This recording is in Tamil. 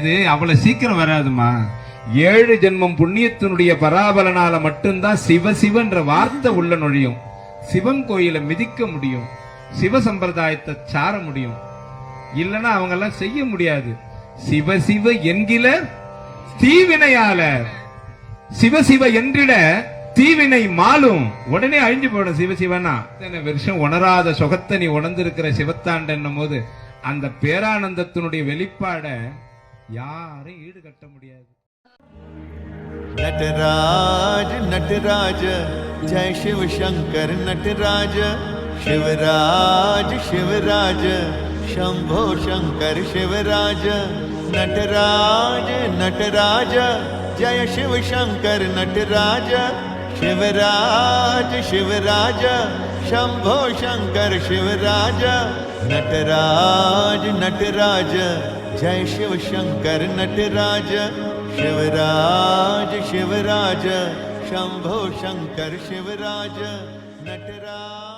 இது அவ்வளவு சீக்கிரம் வராதுமா. 7 ஜென்மம் புண்ணியத்தினுடைய பராபலனால மட்டும்தான் சிவ சிவன்ற வார்த்தை உள்ள நுழையும். சிவன் கோயிலை மிதிக்க முடியும், சிவ சம்பிரதாயத்தை சார முடியும். இல்லைன்னா அவங்க எல்லாம் செய்ய முடியாது. சிவ சிவ என்கிற தீவினையாளர், சிவ சிவ என்றிட தீவினை மாலும். உடனே அழிஞ்சு போயிடும் சிவ சிவனா. இத்தனை வருஷம் உணராத சுகத்தை நீ உணர்ந்திருக்கிற சிவத்தாண்டன் போது அந்த பேரானந்தத்தினுடைய வெளிப்பாட யாரும் ஈடுகட்ட முடியாது. नटराज नटराज जय शिव शंकर नटराज, शिवराज शिवराज शंभो शंकर शिवराज। नटराज नटराज जय शिव शंकर नटराज, शिवराज शिवराज शंभो शंकर शिवराज। नटराज नटराज जय शिव शंकर नटराज, शिवराज शिवराज शंभो शंकर शिवराज। नटराज